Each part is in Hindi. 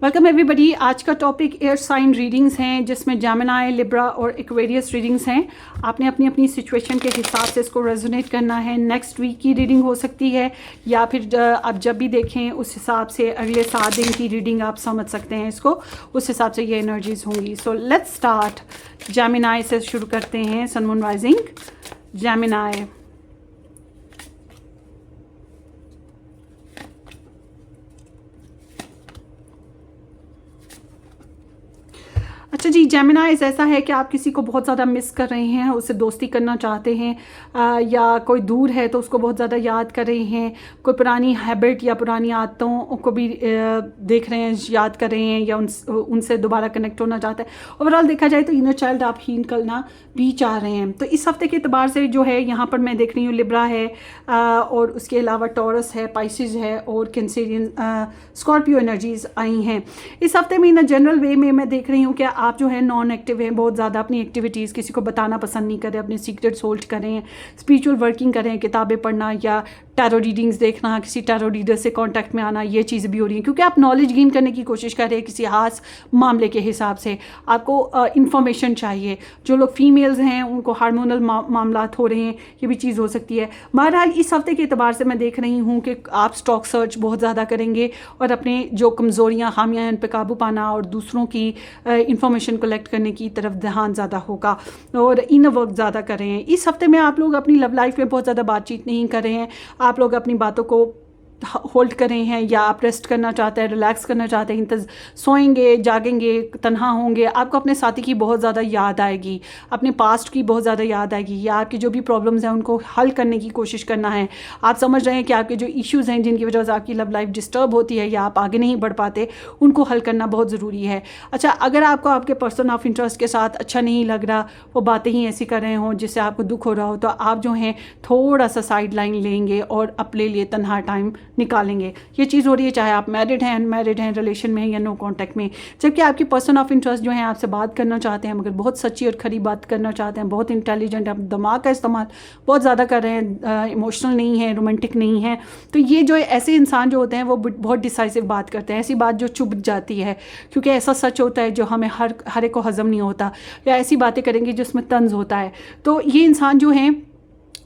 Welcome everybody. आज का टॉपिक एयर साइन रीडिंग्स हैं, जिसमें जेमिनी, लिब्रा और एक्वेरियस रीडिंग्स हैं। आपने अपनी अपनी सिचुएशन के हिसाब से इसको रेजोनेट करना है। नेक्स्ट वीक की रीडिंग हो सकती है या फिर आप जब भी देखें उस हिसाब से अगले 7 दिन की रीडिंग आप समझ सकते हैं इसको, उस हिसाब से ये एनर्जीज होंगी। So let's start. जेमिनी से शुरू करते हैं। Sun moon rising Gemini. अच्छा जी, जेमिनाइज ऐसा है कि आप किसी को बहुत ज़्यादा मिस कर रहे हैं, उससे दोस्ती करना चाहते हैं, या कोई दूर है तो उसको बहुत ज़्यादा याद कर रहे हैं। कोई पुरानी हैबिट या पुरानी आदतों को भी देख रहे हैं, याद कर रहे हैं, या उनसे दोबारा कनेक्ट होना चाहते हैं। ओवरऑल देखा जाए तो इनर चाइल्ड आप हील करना भी चाह रहे हैं। तो इस हफ्ते के अतबार से जो है यहाँ पर मैं देख रही हूँ लिब्रा है, और उसके अलावा टॉरस है, पाइसिस है और कैंसेरियन, स्कॉर्पियो एनर्जीज आई हैं इस हफ्ते में। इन जनरल वे में मैं देख रही हूँ कि आप जो है नॉन एक्टिव हैं, बहुत ज़्यादा अपनी एक्टिविटीज़ किसी को बताना पसंद नहीं करें, अपने सीक्रेट्स होल्ड करें, स्पिरिचुअल वर्किंग करें, किताबें पढ़ना या टैरो रीडिंग्स देखना, किसी टैरो रीडर से कांटेक्ट में आना, ये चीज़ भी हो रही है क्योंकि आप नॉलेज गेन करने की कोशिश कर रहे हैं किसी खास मामले के हिसाब से। आपको इंफॉर्मेशन चाहिए। जो लोग फीमेल्स हैं उनको हार्मोनल मामलात हो रहे हैं, ये भी चीज़ हो सकती है। बहरहाल इस हफ्ते के अतबार से मैं देख रही हूँ कि आप स्टॉक सर्च बहुत ज़्यादा करेंगे और अपने जो कमज़ोरियाँ, खामियाँ हैं उन पर काबू पाना और दूसरों की इंफॉर्मेशन कलेक्ट करने की तरफ ध्यान ज़्यादा होगा और इन वर्क ज़्यादा कर रहे हैं। इस हफ्ते में आप लोग अपनी लव लाइफ में बहुत ज़्यादा बातचीत नहीं कर रहे हैं। आप लोग अपनी बातों को होल्ड कर रहे हैं, या आप रेस्ट करना चाहते हैं, रिलैक्स करना चाहते हैं, सोएंगे, जागेंगे, तन्हा होंगे। आपको अपने साथी की बहुत ज़्यादा याद आएगी, अपने पास्ट की बहुत ज़्यादा याद आएगी, या आपकी जो भी प्रॉब्लम्स हैं उनको हल करने की कोशिश करना है। आप समझ रहे हैं कि आपके जो इश्यूज़ हैं जिनकी वजह से आपकी लव लाइफ डिस्टर्ब होती है या आप आगे नहीं बढ़ पाते, उनको हल करना बहुत ज़रूरी है। अच्छा, अगर आपको आपके पर्सन ऑफ इंटरेस्ट के साथ अच्छा नहीं लग रहा, वो बातें ही ऐसी कर रहे हों जिससे आपको दुख हो रहा हो, तो आप जो हैं थोड़ा सा साइड लाइन लेंगे और अपने लिए तन्हा टाइम निकालेंगे। ये चीज़ हो रही है चाहे आप मैरिड हैं, अनमैरिड हैं, रिलेशन में हैं या नो कांटेक्ट में। जबकि आपकी पर्सन ऑफ इंटरेस्ट जो है आपसे बात करना चाहते हैं, मगर बहुत सच्ची और खरी बात करना चाहते हैं, बहुत इंटेलिजेंट, आप दिमाग का इस्तेमाल बहुत ज़्यादा कर रहे हैं, इमोशनल नहीं है, रोमांटिक नहीं है। तो ये जो ऐसे इंसान जो होते हैं वो बहुत डिसाइसिव बात करते हैं, ऐसी बात जो चुभ जाती है, क्योंकि ऐसा सच होता है जो हमें हर एक को हजम नहीं होता, या ऐसी बातें करेंगे जिसमें तंज होता है। तो ये इंसान जो हैं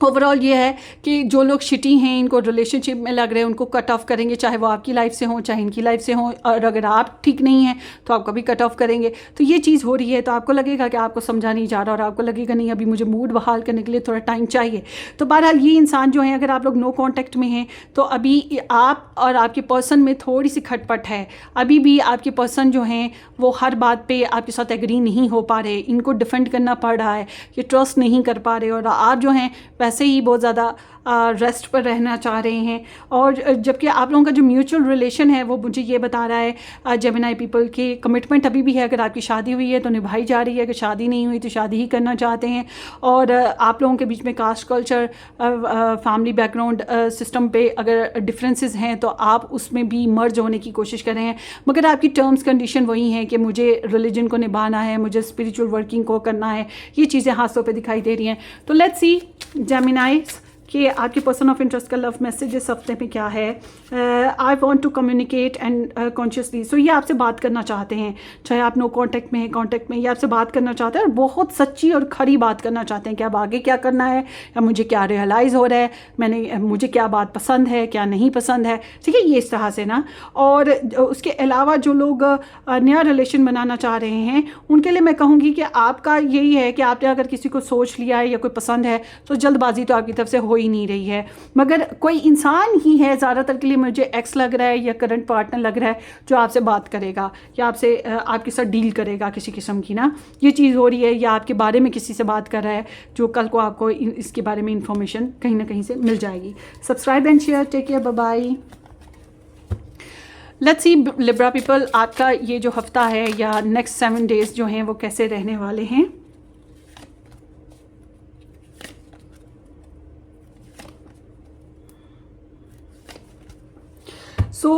ओवरऑल ये है कि जो लोग शिटी हैं, इनको रिलेशनशिप में लग रहे हैं, उनको कट ऑफ करेंगे, चाहे वो आपकी लाइफ से हों चाहे इनकी लाइफ से हों। और अगर आप ठीक नहीं हैं तो आपको भी कट ऑफ करेंगे। तो ये चीज़ हो रही है, तो आपको लगेगा कि आपको समझा नहीं जा रहा और आपको लगेगा नहीं अभी मुझे मूड बहाल करने के लिए थोड़ा टाइम चाहिए। तो बहरहाल ये इंसान जो है, अगर आप लोग नो कॉन्टैक्ट में हैं तो अभी आप और आपके पर्सन में थोड़ी सी खटपट है। अभी भी आपके पर्सन जो हैं वो हर बात पर आपके साथ एग्री नहीं हो पा रहे, इनको डिफेंड करना पड़ रहा है, ये ट्रस्ट नहीं कर पा रहे, और आप जो हैं वैसे ही बहुत ज़्यादा रेस्ट पर रहना चाह रहे हैं। और जबकि आप लोगों का जो म्यूचुअल रिलेशन है वो मुझे ये बता रहा है जेमिनी पीपल की कमिटमेंट अभी भी है। अगर आपकी शादी हुई है तो निभाई जा रही है, अगर शादी नहीं हुई तो शादी ही करना चाहते हैं। और आप लोगों के बीच में caste, culture, family background system पे अगर डिफरेंसेस हैं तो आप उसमें भी मर्ज होने की कोशिश कर रहे हैं। मगर आपकी टर्म्स कंडीशन वही हैं कि मुझे रिलीजन को निभाना है, मुझे स्पिरिचुअल वर्किंग को करना है। ये चीज़ें हाथों पे दिखाई दे रही हैं। तो लेट्स सी जेमिनी कि आपके पर्सन ऑफ इंटरेस्ट का लव मैसेज इस हफ्ते में क्या है। I want to communicate and consciously. So ये आपसे बात करना चाहते हैं, चाहे आप नो कॉन्टैक्ट में हैं, कॉन्टैक्ट में, ये आपसे बात करना चाहते हैं और बहुत सच्ची और खरी बात करना चाहते हैं कि अब आगे क्या करना है, या मुझे क्या रियलाइज़ हो रहा है, मुझे क्या बात पसंद है, क्या नहीं पसंद है। ठीक है, ये इस तरह से ना। और उसके अलावा जो लोग नया रिलेशन बनाना चाह रहे हैं उनके लिए मैं कहूँगी कि आपका यही है कि आपने अगर किसी को सोच लिया है या कोई पसंद है तो जल्दबाजी तो आपकी तरफ से हो ही नहीं रही है। मगर कोई इंसान ही है, ज़्यादातर के लिए मुझे एक्स लग रहा है या करंट पार्टनर लग रहा है, जो आपसे बात करेगा या आपसे आपके साथ डील करेगा किसी किस्म की ना, ये चीज़ हो रही है। या आपके बारे में किसी से बात कर रहा है जो कल को आपको इसके बारे में इंफॉर्मेशन कहीं ना कहीं से मिल जाएगी। Subscribe and share. Take care, bye bye. Let's see Libra people, आपका ये जो हफ्ता है या नेक्स्ट 7 डेज जो हैं वो कैसे रहने वाले हैं। सो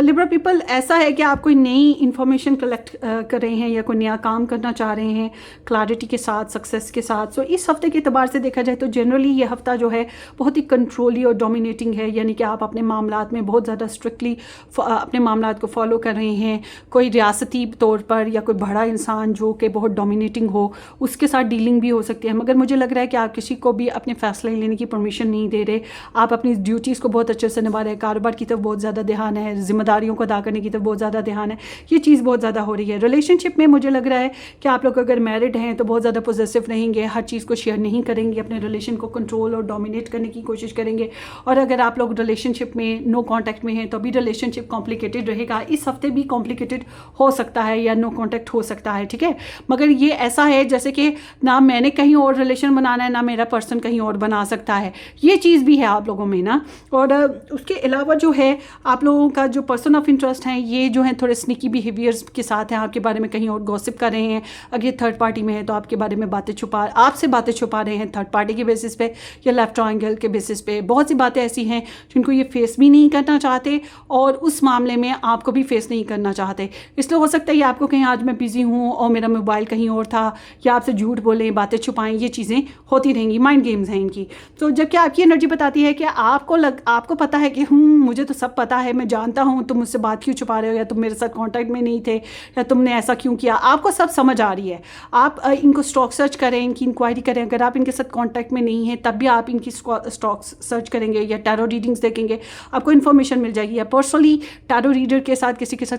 लिब्रा पीपल, ऐसा है कि आप कोई नई इन्फॉर्मेशन कलेक्ट कर रहे हैं या कोई नया काम करना चाह रहे हैं क्लैरिटी के साथ, सक्सेस के साथ। सो इस हफ्ते के अतबार से देखा जाए तो जनरली ये हफ्ता जो है बहुत ही कंट्रोली और डोमिनेटिंग है, यानी कि आप अपने मामलात में बहुत ज़्यादा स्ट्रिक्टली अपने मामलात को फॉलो कर रहे हैं। कोई रियासती तौर पर या कोई बड़ा इंसान जो कि बहुत डोमिनेटिंग हो, उसके साथ डीलिंग भी हो सकती है। मगर मुझे लग रहा है कि आप किसी को भी अपने फैसले लेने की परमिशन नहीं दे रहे। आप अपनी ड्यूटीज़ को बहुत अच्छे से निभा रहे हैं, कारोबार की तरफ बहुत ज़्यादा ध्यान है, जिम्मेदारियों को अदा करने की तरफ बहुत ज़्यादा ध्यान है। ये चीज़ बहुत ज़्यादा हो रही है। रिलेशनशिप में मुझे लग रहा है कि आप लोग अगर मैरिड हैं तो बहुत ज़्यादा पॉजिटिव रहेंगे, हर चीज़ को शेयर नहीं करेंगे, अपने रिलेशन को कंट्रोल और डोमिनेट करने की कोशिश करेंगे। और अगर आप लोग रिलेशनशिप में नो कॉन्टैक्ट में हैं तो अभी रिलेशनशिप कॉम्प्लिकेटेड रहेगा। इस हफ्ते भी कॉम्प्लिकेटेड हो सकता है या नो कॉन्टैक्ट हो सकता है, ठीक है। मगर ये ऐसा है जैसे कि ना मैंने कहीं और रिलेशन बनाना है, ना मेरा पर्सन कहीं और बना सकता है। ये चीज़ भी है आप लोगों में ना। और उसके अलावा जो है आप लोगों का जो पर्सन ऑफ इंटरेस्ट हैं, ये जो है थोड़े स्निकी बिहेवियर्स के साथ हैं, आपके बारे में कहीं और गॉसिप कर रहे हैं। अगर ये थर्ड पार्टी में है तो आपके बारे में आपसे बातें छुपा रहे हैं थर्ड पार्टी के बेसिस पे या लेफ्ट ट्रायंगल के बेसिस पे। बहुत सी बातें ऐसी हैं जिनको ये फेस भी नहीं करना चाहते और उस मामले में आपको भी फेस नहीं करना चाहते। इसलिए हो सकता है ये आपको कहीं आज मैं बिजी हूँ और मेरा मोबाइल कहीं और था, या आपसे झूठ बोलें, बातें छुपाएं, ये चीज़ें होती रहेंगी। माइंड गेम्स हैं इनकी। तो जबकि आपकी एनर्जी बताती है कि आपको पता है कि मुझे तो सब पता है, मैं जानता हूँ, तुम मुझसे बात क्यों छुपा रहे हो, या तुम मेरे साथ कांटेक्ट में नहीं थे, या तुमने ऐसा क्यों किया। आपको सब समझ आ रही है। आप इनको स्टॉक सर्च करें, इनकी इंक्वायरी करें। अगर आप इनके साथ कांटेक्ट में नहीं हैं तब भी आप इनकी स्टॉक सर्च करेंगे या टैरो रीडिंग्स देखेंगे, आपको इन्फॉर्मेशन मिल जाएगी। या पर्सनली टैरो रीडर के साथ किसी के साथ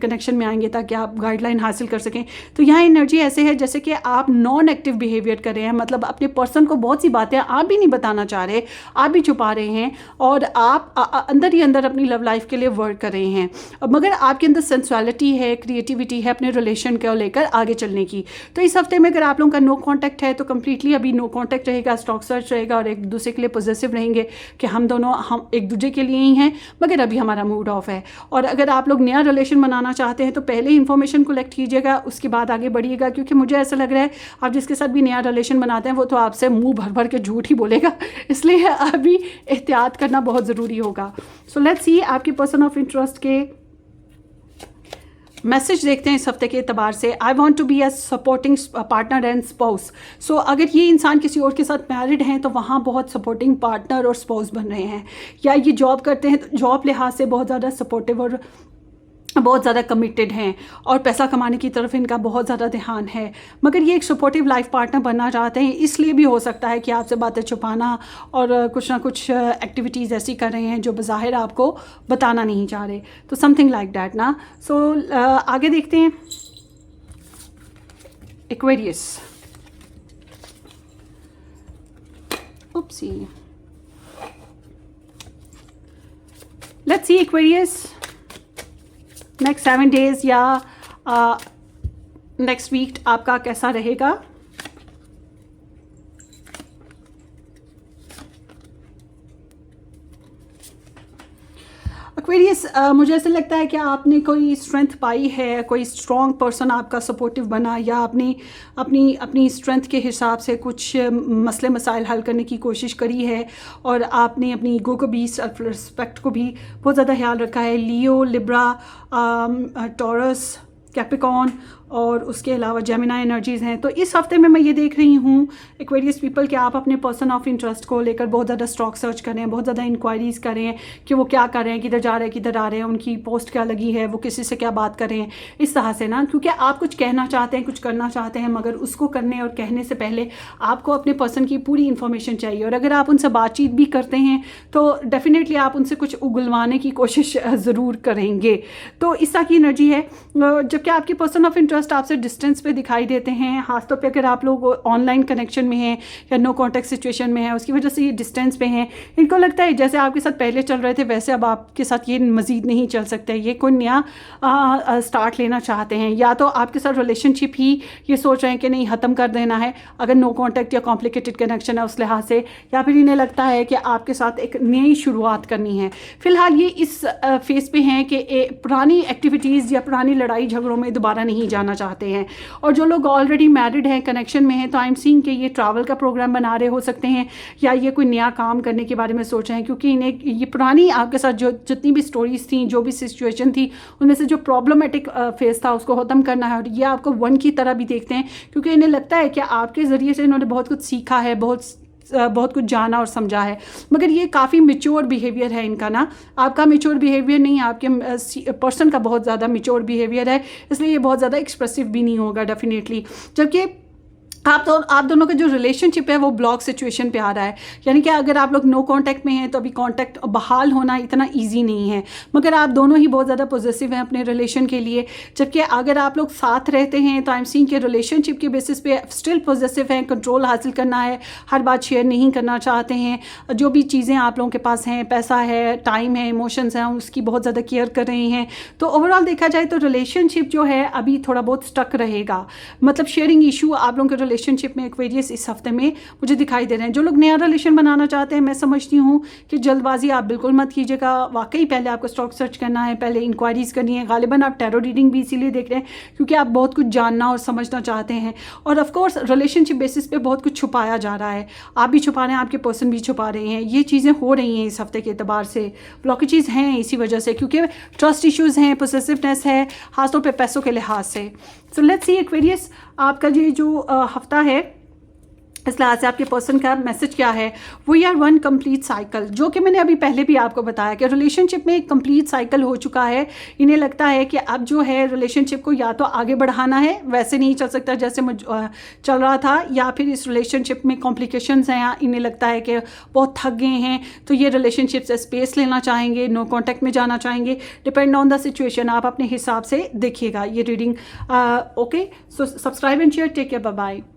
कनेक्शन में आएंगे ताकि आप गाइडलाइन हासिल कर सकें। तो यहाँ एनर्जी ऐसे है जैसे कि आप नॉन एक्टिव बिहेवियर कर रहे हैं, मतलब अपने पर्सन को बहुत सी बातें आप भी नहीं बताना चाह रहे, आप भी छुपा रहे हैं और आप अंदर ही अंदर अपनी लव लाइफ के लिए वर्क कर रहे हैं। मगर आपके अंदर सेंसुअलिटी है, क्रिएटिविटी है अपने रिलेशन को लेकर आगे चलने की। तो इस हफ्ते में अगर आप लोगों का नो कांटेक्ट है तो कंप्लीटली अभी नो कांटेक्ट रहेगा, स्टॉक सर्च रहेगा और एक दूसरे के लिए पॉजिटिव रहेंगे कि हम एक दूसरे के लिए ही हैं, मगर अभी हमारा मूड ऑफ है। और अगर आप लोग नया रिलेशन बनाना चाहते हैं तो पहले इन्फॉर्मेशन कलेक्ट कीजिएगा, उसके बाद आगे बढ़िएगा। क्योंकि मुझे ऐसा लग रहा है आप जिसके साथ भी नया रिलेशन बनाते हैं वो तो आपसे मुंह भर भर के झूठ ही बोलेगा, इसलिए अभी एहतियात करना बहुत ज़रूरी होगा। सो लेट्स सी आपके पर्सन ऑफ इंटरेस्ट के मैसेज देखते हैं इस हफ्ते के एतबार से। I want to be a supporting partner and spouse. So अगर ये इंसान किसी और के साथ मैरिड हैं तो वहाँ बहुत सपोर्टिंग पार्टनर और स्पाउस बन रहे हैं, या ये जॉब करते हैं तो जॉब लिहाज से बहुत ज़्यादा सपोर्टिव और बहुत ज़्यादा कमिटेड हैं और पैसा कमाने की तरफ इनका बहुत ज़्यादा ध्यान है। मगर ये एक सपोर्टिव लाइफ पार्टनर बनना चाहते हैं, इसलिए भी हो सकता है कि आपसे बातें छुपाना और कुछ ना कुछ एक्टिविटीज़ ऐसी कर रहे हैं जो बज़ाहिर आपको बताना नहीं चाह रहे। तो समथिंग लाइक दैट ना। सो आगे देखते हैं Aquarius. Oopsie, let's see Aquarius next 7 days या नेक्स्ट वीक आपका कैसा रहेगा। एक्वेरियस, मुझे ऐसा लगता है कि आपने कोई स्ट्रेंथ पाई है, कोई स्ट्रॉन्ग पर्सन आपका सपोर्टिव बना, या आपने अपनी स्ट्रेंथ के हिसाब से कुछ मसले मसाइल हल करने की कोशिश करी है और आपने अपनी ईगो को भी, सेल्फ रिस्पेक्ट को भी बहुत ज़्यादा ख्याल रखा है। लियो, लिब्रा, टॉरस, कैप्रिकॉर्न और उसके अलावा जेमिनी एनर्जीज़ हैं। तो इस हफ्ते में मैं ये देख रही हूँ एक्वेरियस पीपल कि आप अपने पर्सन ऑफ इंटरेस्ट को लेकर बहुत ज़्यादा स्टॉक सर्च कर रहे हैं, बहुत ज़्यादा इंक्वायरीज़ कर रहे हैं कि वो क्या कर रहे हैं, किधर जा रहे हैं, किधर आ रहे हैं, उनकी पोस्ट क्या लगी है, वो किसी से क्या बात कर रहे हैं, इस तरह से ना। क्योंकि आप कुछ कहना चाहते हैं, कुछ करना चाहते हैं, मगर उसको करने और कहने से पहले आपको अपने पर्सन की पूरी इन्फॉर्मेशन चाहिए। और अगर आप उनसे बातचीत भी करते हैं तो डेफिनेटली आप उनसे कुछ उगलवाने की कोशिश ज़रूर करेंगे। तो इस तरह की एनर्जी है। जबकि आपके पर्सन ऑफ इंटरेस्ट आपसे डिस्टेंस पे दिखाई देते हैं, खासतौर पे अगर आप लोग ऑनलाइन कनेक्शन में हैं या नो कॉन्टैक्ट सिचुएशन में है, उसकी वजह से ये डिस्टेंस पे हैं। इनको लगता है जैसे आपके साथ पहले चल रहे थे वैसे अब आपके साथ ये मज़ीद नहीं चल सकते, ये कोई नया स्टार्ट लेना चाहते हैं, या तो आपके साथ रिलेशनशिप ही ये सोच रहे हैं कि नहीं ख़त्म कर देना है अगर नो कॉन्टैक्ट या कॉम्प्लिकेटेड कनेक्शन है उस लिहाज से, या फिर इन्हें लगता है कि आपके साथ एक नई शुरुआत करनी है। फ़िलहाल ये इस फेज़ पे हैं कि पुरानी एक्टिविटीज़ या पुरानी लड़ाई झगड़ों में दोबारा नहीं जाना जाना चाहते हैं। और जो लोग ऑलरेडी मैरिड हैं, कनेक्शन में हैं, तो आई एम सीइंग कि ये ट्रैवल का प्रोग्राम बना रहे हो सकते हैं या ये कोई नया काम करने के बारे में सोच रहे हैं, क्योंकि इन्हें ये पुरानी आपके साथ जो जितनी भी स्टोरीज थी, जो भी सिचुएशन थी, उनमें से जो प्रॉब्लमेटिक फेस था उसको ख़त्म करना है। और ये आपको वन की तरह भी देखते हैं, क्योंकि इन्हें लगता है कि आपके ज़रिए से इन्होंने बहुत कुछ सीखा है, बहुत कुछ जाना और समझा है। मगर ये काफ़ी मैच्योर बिहेवियर है इनका ना, आपका मैच्योर बिहेवियर नहीं, आपके पर्सन का बहुत ज़्यादा मैच्योर बिहेवियर है, इसलिए ये बहुत ज़्यादा एक्सप्रेसिव भी नहीं होगा डेफिनेटली। जबकि आप दोनों का जो रिलेशनशिप है वो ब्लॉक सिचुएशन पे आ रहा है, यानी कि अगर आप लोग नो कांटेक्ट में हैं तो अभी कांटेक्ट बहाल होना इतना इजी नहीं है, मगर आप दोनों ही बहुत ज़्यादा पॉजिटिव हैं अपने रिलेशन के लिए। जबकि अगर आप लोग साथ रहते हैं तो आई एम सीइंग के रिलेशनशिप के बेसिस पे स्टिल पॉजिटिव हैं, कंट्रोल हासिल करना है, हर बात शेयर नहीं करना चाहते हैं, जो भी चीज़ें आप लोगों के पास हैं, पैसा है, टाइम है, इमोशंस हैं, उसकी बहुत ज़्यादा केयर कर रहे हैं। तो ओवरऑल देखा जाए तो रिलेशनशिप जो है अभी थोड़ा बहुत स्टक रहेगा, मतलब शेयरिंग इशू आप लोगों के रिलेशनशिप में एक्वेरियस इस हफ्ते में मुझे दिखाई दे रहे हैं। जो लोग नया रिलेशन बनाना चाहते हैं, मैं समझती हूँ कि जल्दबाजी आप बिल्कुल मत कीजिएगा, वाकई पहले आपको स्टॉक सर्च करना है, पहले इंक्वायरीज करनी है। गालिबन आप टैरो रीडिंग भी इसीलिए देख रहे हैं क्योंकि आप बहुत कुछ जानना और समझना चाहते हैं, और ऑफ कोर्स रिलेशनशिप बेसिस पे बहुत कुछ छुपाया जा रहा है, आप भी छुपा रहे हैं, आपके पर्सन भी छुपा रहे हैं। ये चीज़ें हो रही हैं इस हफ्ते के एतबार से, ब्लॉकेजेस हैं इसी वजह से, क्योंकि ट्रस्ट इश्यूज़ हैं, पोसेसिवनेस है, खासतौर पर पैसों के लिहाज से। सो लेट्स सी एक्वेरियस आपका ये जो हफ्ता है इस लिहाज से आपके पर्सन का मैसेज क्या है। We are one complete cycle, जो कि मैंने अभी पहले भी आपको बताया कि रिलेशनशिप में एक कंप्लीट साइकिल हो चुका है। इन्हें लगता है कि अब जो है रिलेशनशिप को या तो आगे बढ़ाना है, वैसे नहीं चल सकता जैसे चल रहा था, या फिर इस रिलेशनशिप में कॉम्प्लिकेशंस हैं, इन्हें लगता है कि बहुत थक गए हैं, तो ये रिलेशनशिप से स्पेस लेना चाहेंगे, नो कॉन्टैक्ट में जाना चाहेंगे। डिपेंड ऑन द सिचुएशन, आप अपने हिसाब से देखिएगा ये reading. Okay, so subscribe and share, take care, bye bye.